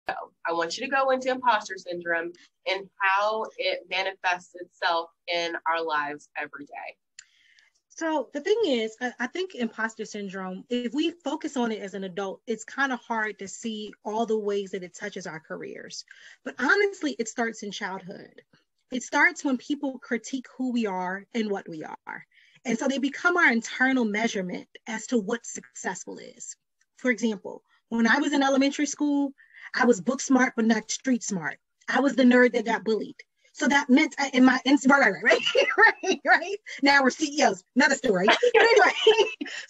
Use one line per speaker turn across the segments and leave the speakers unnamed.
I want you to go into imposter syndrome and how it manifests itself in our lives every day.
So the thing is, I think imposter syndrome, if we focus on it as an adult, it's kind of hard to see all the ways that it touches our careers. But honestly, it starts in childhood. It starts when people critique who we are and what we are. And so they become our internal measurement as to what successful is. For example, when I was in elementary school, I was book smart, but not street smart. I was the nerd that got bullied. So that meant in my right. Now we're CEOs, another story. But anyway,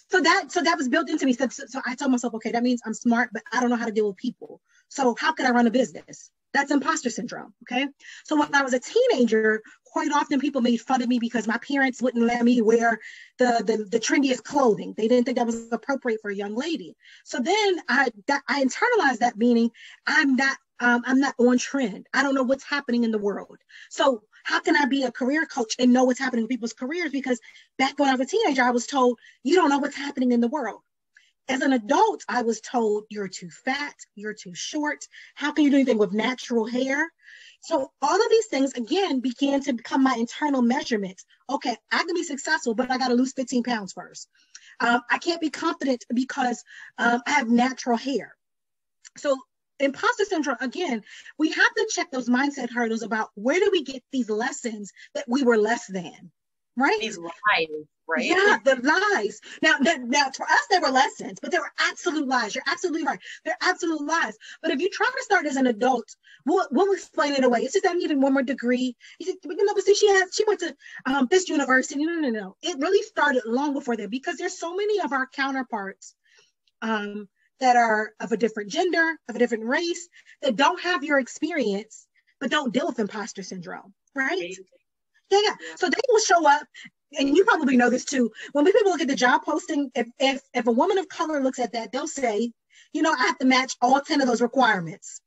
so that was built into me. So I told myself, okay, that means I'm smart, but I don't know how to deal with people. So how can I run a business? That's imposter syndrome. Okay. So when I was a teenager, quite often people made fun of me because my parents wouldn't let me wear the trendiest clothing. They didn't think that was appropriate for a young lady. So then I internalized that, meaning I'm not on trend. I don't know what's happening in the world. So how can I be a career coach and know what's happening in people's careers? Because back when I was a teenager, I was told, you don't know what's happening in the world. As an adult, I was told, you're too fat, you're too short. How can you do anything with natural hair? So all of these things, again, began to become my internal measurement. Okay, I can be successful, but I got to lose 15 pounds first. I can't be confident because I have natural hair. So imposter syndrome, again, we have to check those mindset hurdles about where do we get these lessons that we were less than, right?
These lies, right?
Yeah, the lies. Now, for us, they were lessons, but they were absolute lies. You're absolutely right. They're absolute lies. But if you try to start as an adult, we'll explain it away. It's just that I needed one more degree. You said, but see, she went to this university. No. It really started long before that because there's so many of our counterparts that are of a different gender, of a different race, that don't have your experience, but don't deal with imposter syndrome, right? Yeah. So they will show up, and you probably know this too. When people look at the job posting, if a woman of color looks at that, they'll say, I have to match all 10 of those requirements.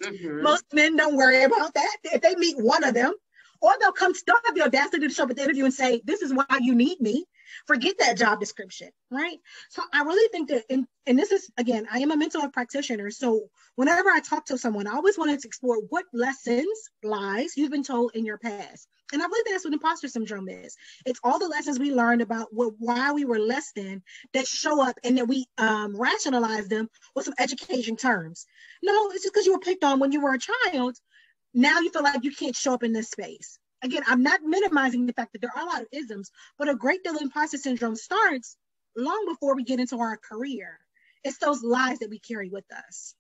Mm-hmm. Most men don't worry about that. If they meet one of them, or they'll have the audacity to show up at the interview and say, this is why you need me. Forget that job description, right? So I really think that, and this is, again, I am a mental health practitioner. So whenever I talk to someone, I always wanted to explore what lessons, lies you've been told in your past. And I really think that's what imposter syndrome is. It's all the lessons we learned about why we were less than that show up, and then we rationalize them with some education terms. No, it's just because you were picked on when you were a child. Now you feel like you can't show up in this space. Again, I'm not minimizing the fact that there are a lot of isms, but a great deal of imposter syndrome starts long before we get into our career. It's those lies that we carry with us.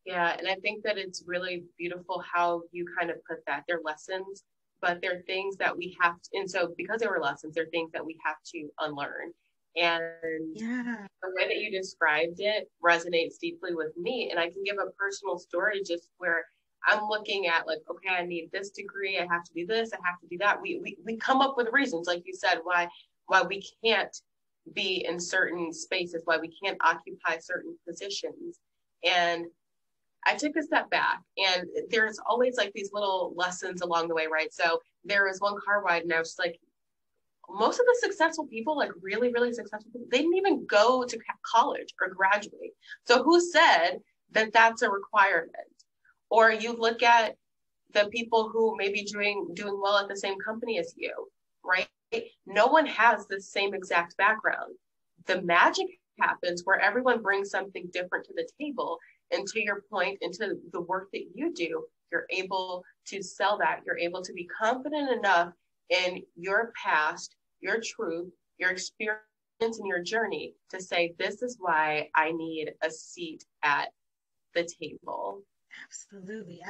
Yeah, and I think that it's really beautiful how you kind of put that. They're lessons, but they're things that we have to, and so because they were lessons, they're things that we have to unlearn. And the way that you described it resonates deeply with me. And I can give a personal story just where I'm looking at like, okay, I need this degree. I have to do this. I have to do that. We come up with reasons, like you said, why we can't be in certain spaces, why we can't occupy certain positions. And I took a step back, and there's always like these little lessons along the way, right? So there was one car ride, and I was just like, most of the successful people, like really, really successful people, they didn't even go to college or graduate. So who said that that's a requirement? Or you look at the people who may be doing well at the same company as you, right? No one has the same exact background. The magic happens where everyone brings something different to the table. And to your point, into the work that you do, you're able to sell that. You're able to be confident enough in your past, your truth, your experience, and your journey to say, this is why I need a seat at the table.
Absolutely.